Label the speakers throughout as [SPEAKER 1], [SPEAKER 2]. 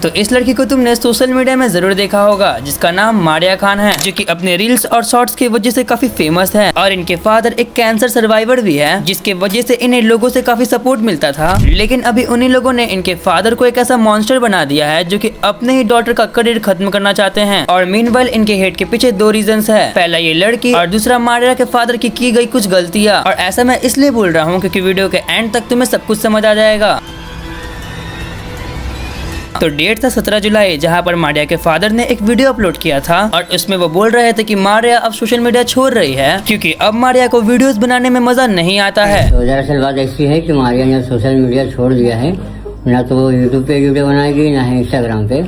[SPEAKER 1] तो इस लड़की को तुमने सोशल मीडिया में जरूर देखा होगा, जिसका नाम मारिया खान है, जो कि अपने रील्स और शॉर्ट्स की वजह से काफी फेमस है। और इनके फादर एक कैंसर सर्वाइवर भी है, जिसके वजह से इन्हें लोगों से काफी सपोर्ट मिलता था। लेकिन अभी उन्हीं लोगों ने इनके फादर को एक ऐसा मॉन्स्टर बना दिया है जो कि अपने ही डॉटर का करियर खत्म करना चाहते हैं। और मीनवाइल इनके हेट के पीछे दो रीजंस है, पहला ये लड़की और दूसरा मारिया के फादर की गई कुछ गलतियाँ। और ऐसा मैं इसलिए बोल रहा हूँ क्योंकि वीडियो के एंड तक तुम्हें सब कुछ समझ आ जाएगा। तो डेट था 17 जुलाई, जहां पर मारिया के फादर ने एक वीडियो अपलोड किया था और उसमें वो बोल रहे थे कि मारिया अब सोशल मीडिया छोड़ रही है क्योंकि अब मारिया को वीडियोस बनाने में मजा नहीं आता है।
[SPEAKER 2] तो दरअसल बात ऐसी है कि मारिया ने सोशल मीडिया छोड़ दिया है, ना तो वो यूट्यूब पे वीडियो बनाएगी ना ही इंस्टाग्राम पे।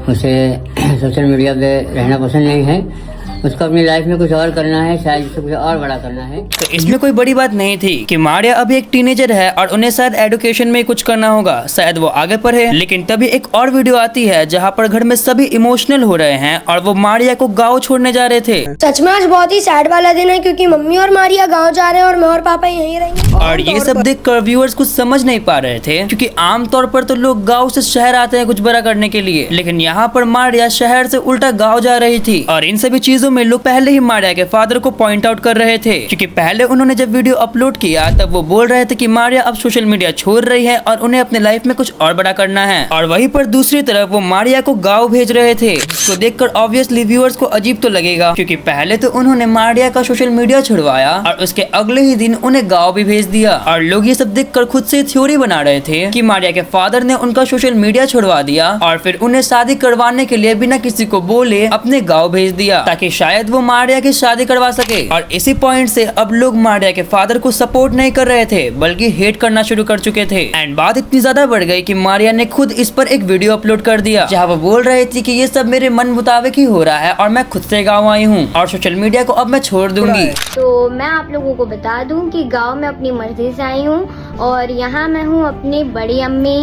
[SPEAKER 2] उसे सोशल मीडिया पे रहना पसंद नहीं है, उसको अपनी लाइफ में कुछ और करना है, शायद उससे कुछ और बड़ा करना है।
[SPEAKER 1] तो इसमें कोई बड़ी बात नहीं थी कि मारिया अभी एक टीनेजर है और उन्हें शायद एजुकेशन में कुछ करना होगा, शायद वो आगे पढ़े। लेकिन तभी एक और वीडियो आती है जहां पर घर में सभी इमोशनल हो रहे हैं और वो मारिया को गाँव छोड़ने जा रहे थे।
[SPEAKER 3] सच में आज बहुत ही सैड वाला दिन है क्योंकि मम्मी और मारिया गाँव जा रहे हैं और मैं और पापा यहीं रहेंगे।
[SPEAKER 1] और ये सब देखकर व्यूअर्स कुछ समझ नहीं पा रहे थे क्योंकि आमतौर पर तो लोग गाँव से शहर आते हैं कुछ बड़ा करने के लिए, लेकिन यहाँ पर मारिया शहर से उल्टा गाँव जा रही थी। और इन सभी चीजों में लोग पहले ही मारिया के फादर को पॉइंट आउट कर रहे थे क्योंकि पहले उन्होंने जब वीडियो अपलोड किया तब वो बोल रहे थे कि मारिया अब सोशल मीडिया छोड़ रही है और उन्हें अपने लाइफ में कुछ और बड़ा करना है। और वहीं पर दूसरी तरफ वो मारिया को गाँव भेज रहे थे, जिसको देखकर ऑब्वियसली व्यूअर्स को अजीब तो लगेगा क्योंकि पहले तो उन्होंने मारिया का सोशल मीडिया छुड़वाया और उसके अगले ही दिन उन्हें गाँव भी भेज दिया। और लोग ये सब देखकर खुद से थ्योरी बना रहे थे कि मारिया के फादर ने उनका सोशल मीडिया छुड़वा दिया और फिर उन्हें शादी करवाने के लिए बिना किसी को बोले अपने गाँव भेज दिया ताकि शायद वो मारिया की शादी करवा सके। और इसी पॉइंट से अब लोग मारिया के फादर को सपोर्ट नहीं कर रहे थे बल्कि हेट करना शुरू कर चुके थे। एंड बात इतनी ज्यादा बढ़ गई कि मारिया ने खुद इस पर एक वीडियो अपलोड कर दिया जहां वो बोल रही थी कि ये सब मेरे मन मुताबिक ही हो रहा है और मैं खुद से गाँव आई हूँ और सोशल मीडिया को अब मैं छोड़ दूंगी।
[SPEAKER 4] तो मैं आप लोगों को बता दूं कि गांव में अपनी मर्जी से आई हूँ और यहाँ मैं हूँ अपनी बड़ी अम्मी,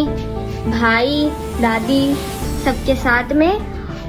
[SPEAKER 4] भाई, दादी सबके साथ में।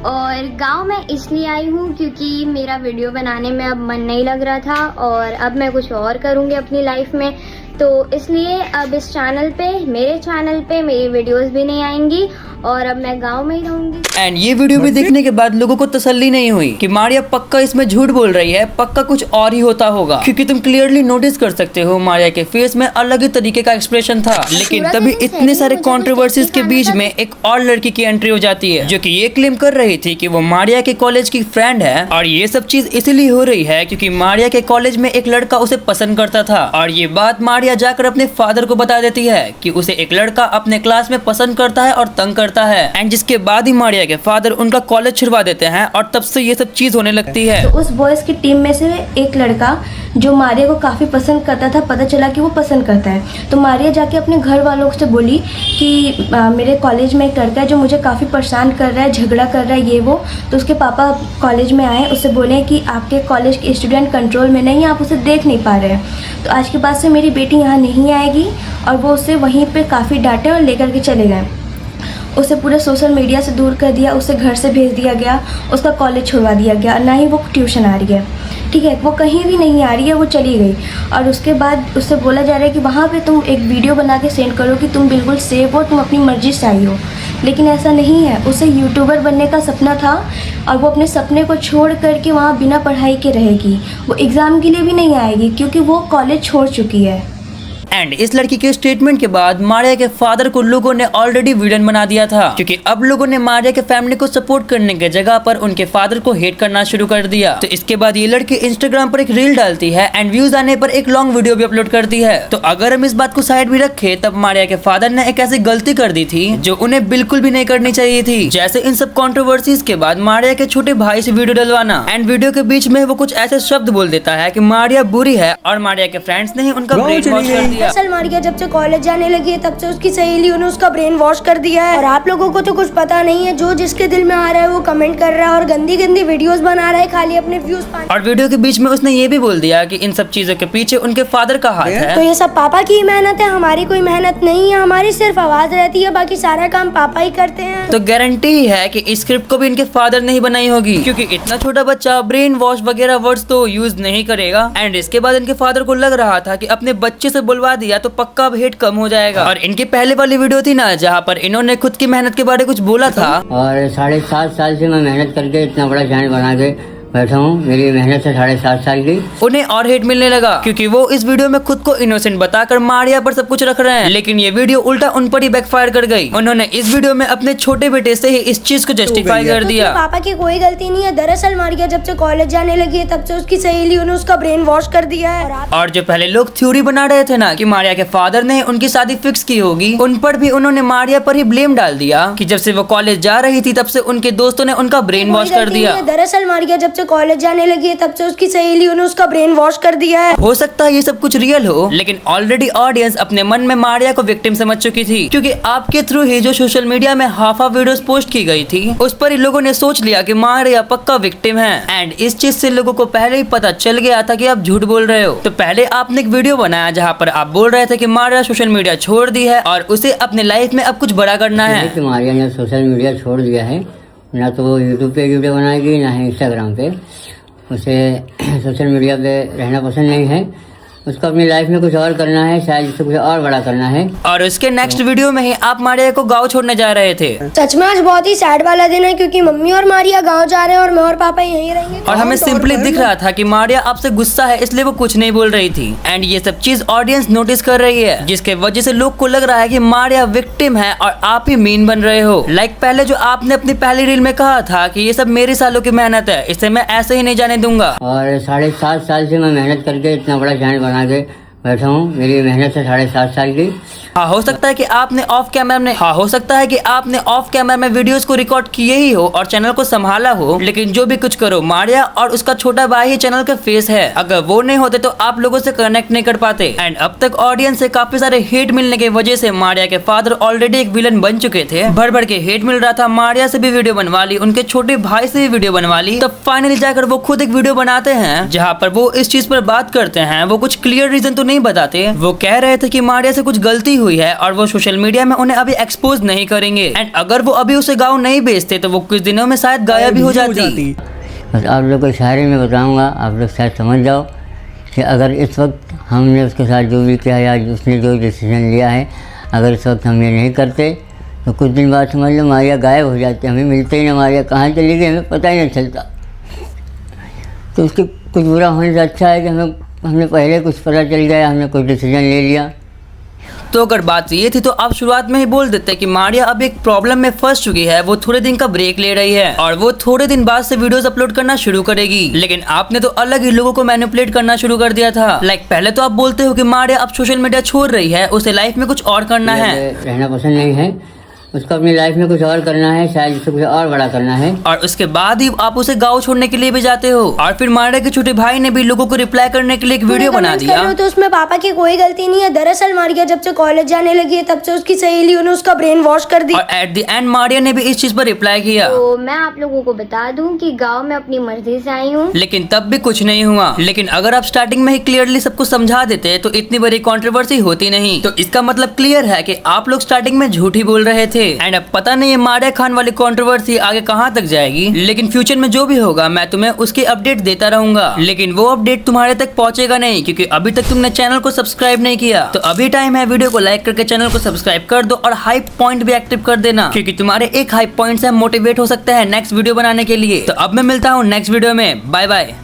[SPEAKER 4] और गांव में इसलिए आई हूँ क्योंकि मेरा वीडियो बनाने में अब मन नहीं लग रहा था और अब मैं कुछ और करूँगी अपनी लाइफ में, तो इसलिए अब इस चैनल पे, मेरे चैनल पे मेरी वीडियोस भी नहीं आएंगी और अब मैं गांव में ही रहूंगी।
[SPEAKER 1] एंड ये वीडियो भी देखने के बाद लोगों को तसल्ली नहीं हुई कि मारिया पक्का इसमें झूठ बोल रही है, पक्का कुछ और ही होता होगा क्योंकि तुम क्लियरली नोटिस कर सकते हो मारिया के फेस में अलग ही तरीके का एक्सप्रेशन था। लेकिन तभी इतने सारे कंट्रोवर्सीज के बीच में एक और लड़की की एंट्री हो जाती है जो कि ये क्लेम कर रही थी कि वो मारिया के कॉलेज की फ्रेंड है। और ये सब चीज इसीलिए हो रही है क्योंकि मारिया के कॉलेज में एक लड़का उसे पसंद करता था और ये बात मारिया जाकर अपने फादर को बता देती है कि उसे एक लड़का अपने क्लास में पसंद करता है और तंग करता है। एंड जिसके बाद ही मारिया के फादर उनका कॉलेज छुड़वा देते हैं और तब से ये सब चीज होने लगती है।
[SPEAKER 5] तो उस बॉयज की टीम में से एक लड़का जो मारिया को काफ़ी पसंद करता था, पता चला कि वो पसंद करता है, तो मारिया जाके अपने घर वालों से बोली कि मेरे कॉलेज में एक लड़का है जो मुझे काफ़ी परेशान कर रहा है, झगड़ा कर रहा है, ये वो। तो उसके पापा कॉलेज में आए, उससे बोले कि आपके कॉलेज के स्टूडेंट कंट्रोल में नहीं है, आप उसे देख नहीं पा रहे हैं, तो आज के बाद से मेरी बेटी यहाँ नहीं आएगी। और वो उसे वहीं पर काफ़ी डांटे और लेकर के चले गए। उसे पूरे सोशल मीडिया से दूर कर दिया, उसे घर से भेज दिया गया, उसका कॉलेज छुड़वा दिया गया, ना ही वो ट्यूशन आ रही है, ठीक है, वो कहीं भी नहीं आ रही है, वो चली गई। और उसके बाद उससे बोला जा रहा है कि वहाँ पे तुम एक वीडियो बना के सेंड करो कि तुम बिल्कुल सेफ हो, तुम अपनी मर्जी से आई हो, लेकिन ऐसा नहीं है। उसे यूट्यूबर बनने का सपना था और वो अपने सपने को छोड़ करके वहाँ बिना पढ़ाई के रहेगी, वो एग्ज़ाम के लिए भी नहीं आएगी क्योंकि वो कॉलेज छोड़ चुकी है।
[SPEAKER 1] एंड इस लड़की के स्टेटमेंट के बाद मारिया के फादर को लोगों ने ऑलरेडी विलन बना दिया था क्योंकि अब लोगों ने मारिया के फैमिली को सपोर्ट करने के जगह पर उनके फादर को हेट करना शुरू कर दिया। तो इसके बाद ये लड़की इंस्टाग्राम पर एक रील डालती है एंड व्यूज आने पर एक लॉन्ग वीडियो भी अपलोड करती है। तो अगर हम इस बात को साइड भी रखे तब मारिया के फादर ने एक ऐसी गलती कर दी थी जो उन्हें बिल्कुल भी नहीं करनी चाहिए थी, जैसे इन सब कॉन्ट्रोवर्सीज के बाद मारिया के छोटे भाई से वीडियो डलवाना। एंड वीडियो के बीच में वो कुछ ऐसे शब्द बोल देता है कि मारिया बुरी है और मारिया के फ्रेंड्स ने ही उनका ब्रेन वॉश कर दिया।
[SPEAKER 3] असल मारिया जब से कॉलेज जाने लगी है तब से उसकी सहेलियों ने उसका ब्रेन वॉश कर दिया है और आप लोगों को तो कुछ पता नहीं है, जो जिसके दिल में आ रहा है वो कमेंट कर रहा है और गंदी गंदी वीडियोस बना रहा है खाली अपने व्यूज पाने।
[SPEAKER 1] और वीडियो के बीच में उसने ये भी बोल दिया कि इन सब चीजों के पीछे उनके फादर का हाथ है।
[SPEAKER 3] तो ये सब पापा की मेहनत है, हमारी कोई मेहनत नहीं है, हमारी सिर्फ आवाज रहती है, बाकी सारा काम पापा ही करते हैं।
[SPEAKER 1] तो गारंटी ही है कि इस स्क्रिप्ट को भी इनके फादर ने ही बनाई होगी क्योंकि इतना छोटा बच्चा ब्रेन वॉश वगैरह वर्ड्स तो यूज नहीं करेगा। एंड इसके बाद इनके फादर को लग रहा था कि अपने बच्चे से बुलवा करवा दिया तो पक्का अब हेट कम हो जाएगा। और इनकी पहले वाली वीडियो थी ना जहाँ पर इन्होंने खुद की मेहनत के बारे में कुछ बोला था।
[SPEAKER 2] और 7.5 साल से मैं मेहनत करके इतना बड़ा चैनल बना के बैठा हूँ। मेरी मेहनत है 7.5 साल की।
[SPEAKER 1] उन्हें और हेट मिलने लगा क्योंकि वो इस वीडियो में खुद को इनोसेंट बताकर मारिया पर सब कुछ रख रहे हैं, लेकिन ये वीडियो उल्टा उन पर ही बैकफायर कर गई। उन्होंने इस वीडियो में अपने छोटे बेटे से ही इस चीज को जस्टिफाई कर दिया।
[SPEAKER 3] पापा की कोई गलती नहीं है। दरअसल मारिया जब से कॉलेज जाने लगी है तब से उसकी सहेलियों ने उसका ब्रेन वॉश कर दिया है।
[SPEAKER 1] और जो पहले लोग थ्योरी बना रहे थे ना कि मारिया के फादर ने उनकी शादी फिक्स की होगी, उन पर भी उन्होंने मारिया पर ही ब्लेम डाल दिया कि जब से वो कॉलेज जा रही थी तब से उनके दोस्तों ने उनका ब्रेन वॉश कर दिया।
[SPEAKER 3] दरअसल मारिया जब से कॉलेज जाने लगी है तब से उसकी सहेलियों ने उसका ब्रेन वॉश कर दिया है।
[SPEAKER 1] हो सकता है ये सब कुछ रियल हो, लेकिन ऑलरेडी ऑडियंस अपने मन में मारिया को विक्टिम समझ चुकी थी, क्योंकि आपके थ्रू ही जो सोशल मीडिया में हाफ वीडियोस पोस्ट की गई थी उस पर ही लोगों ने सोच लिया कि मारिया पक्का विक्टिम है। एंड इस चीज से लोगों को पहले ही पता चल गया था कि आप झूठ बोल रहे हो। तो पहले आपने एक वीडियो बनाया जहाँ पर आप बोल रहे थे कि मारिया सोशल मीडिया छोड़ दी है और उसे अपने लाइफ में अब कुछ बड़ा करना है।
[SPEAKER 2] मारिया ने सोशल मीडिया छोड़ दिया है, ना तो वो यूट्यूब पे वीडियो बनाएगी ना ही इंस्टाग्राम पे। उसे सोशल मीडिया पे रहना पसंद नहीं है, उसको अपनी लाइफ में कुछ और करना है, शायद उससे कुछ और बड़ा करना है।
[SPEAKER 1] और उसके नेक्स्ट वीडियो में ही आप मारिया को गाँव छोड़ने जा रहे थे।
[SPEAKER 3] सच में आज बहुत ही सैड वाला दिन है क्योंकि मम्मी और मारिया गांव जा रहे हैं और मैं और पापा यहीं रहेंगे।
[SPEAKER 1] और हमें सिंपली दिख रहा था कि मारिया आपसे गुस्सा है इसलिए वो कुछ नहीं बोल रही थी। एंड ये सब चीज ऑडियंस नोटिस कर रही है, जिसके वजह से लोग को लग रहा है कि मारिया विक्टिम है और आप ही मीन बन रहे हो। लाइक पहले जो आपने अपनी पहली रील में कहा था कि ये सब मेरे सालों की मेहनत है, इसे मैं ऐसे ही नहीं जाने दूंगा।
[SPEAKER 2] और 7.5 साल से मैं मेहनत करके इतना बड़ा चैनल बना के बैठा हूँ। मेरी मेहनत है 7.5 साल की।
[SPEAKER 1] हाँ हो सकता है कि आपने ऑफ कैमरा में वीडियोस को रिकॉर्ड किए ही हो और चैनल को संभाला हो, लेकिन जो भी कुछ करो मारिया और उसका छोटा भाई ही चैनल का फेस है। अगर वो नहीं होते तो आप लोगों से कनेक्ट नहीं कर पाते। एंड अब तक ऑडियंस से काफी सारे हेट मिलने की वजह से मारिया के फादर ऑलरेडी एक विलन बन चुके थे। भर भर के हेट मिल रहा था, मारिया से भी वीडियो बनवा ली, उनके छोटे भाई से भी वीडियो बनवा ली। तब फाइनली जाकर वो खुद एक वीडियो बनाते हैं जहाँ पर वो इस चीज पर बात करते हैं। वो कुछ क्लियर रीजन तो नहीं बताते, वो कह रहे थे कि मारिया से कुछ गलती हुई है और वो सोशल मीडिया में उन्हें अभी एक्सपोज नहीं करेंगे। एंड अगर वो अभी उसे गाँव नहीं भेजते तो वो कुछ दिनों में शायद गायब भी हो जाती।
[SPEAKER 2] बस आप लोग को इशारे में बताऊंगा, आप लोग शायद समझ जाओ कि अगर इस वक्त हमने उसके साथ जो भी किया या उसने जो डिसीजन लिया है, अगर इस वक्त हम ये नहीं करते तो कुछ दिन बाद समझ लो मारिया गायब हो जाती, हमें मिलते ही ना, मारिया कहाँ चली गई हमें पता ही नहीं चलता। तो उसके कुछ बुरा होने से अच्छा है कि हमने पहले कुछ पता चल गया, हमने कोई डिसीजन ले लिया।
[SPEAKER 1] तो अगर बात ये थी तो आप शुरुआत में ही बोल देते कि मारिया अब एक प्रॉब्लम में फंस चुकी है, वो थोड़े दिन का ब्रेक ले रही है और वो थोड़े दिन बाद से वीडियोस अपलोड करना शुरू करेगी। लेकिन आपने तो अलग ही लोगों को मैनिपुलेट करना शुरू कर दिया था। लाइक पहले तो आप बोलते हो कि मारिया अब सोशल मीडिया छोड़ रही है, उसे लाइफ में कुछ और करना है,
[SPEAKER 2] रहना पसंद नहीं है, उसको अपनी लाइफ में कुछ और करना है, शायद उससे कुछ और बड़ा करना है।
[SPEAKER 1] और उसके बाद ही आप उसे गाँव छोड़ने के लिए भी जाते हो। और फिर मारिया के छोटे भाई ने भी लोगों को रिप्लाई करने के लिए एक वीडियो बना दिया।
[SPEAKER 3] तो उसमें पापा की कोई गलती नहीं है। दरअसल मारिया जब से कॉलेज जाने लगी है तब से उसकी सहेलियों ने उसका ब्रेन वॉश कर दिया।
[SPEAKER 1] और एट द एंड मारिया ने भी इस चीज पर रिप्लाई किया।
[SPEAKER 4] तो मैं आप लोगों को बता दूं कि गांव में अपनी मर्जी से आई हूँ।
[SPEAKER 1] लेकिन तब भी कुछ नहीं हुआ। लेकिन अगर आप स्टार्टिंग में ही क्लियरली सबको समझा देते तो इतनी बड़ी कंट्रोवर्सी होती नहीं। तो इसका मतलब क्लियर है कि आप लोग स्टार्टिंग में झूठ ही बोल रहे थे। एंड अब पता ये मारिया खान वाली कंट्रोवर्सी आगे कहां तक जाएगी, लेकिन फ्यूचर में जो भी होगा मैं तुम्हें उसकी अपडेट देता रहूंगा। लेकिन वो अपडेट तुम्हारे तक पहुंचेगा नहीं, क्योंकि अभी तक तुमने चैनल को सब्सक्राइब नहीं किया। तो अभी टाइम है, वीडियो को लाइक करके चैनल को सब्सक्राइब कर दो और हाइप पॉइंट भी एक्टिव कर देना, क्योंकि तुम्हारे एक हाइप पॉइंट से मोटिवेट हो सकते हैं नेक्स्ट वीडियो बनाने के लिए। तो अब मैं मिलता हूँ नेक्स्ट वीडियो में, बाय बाय।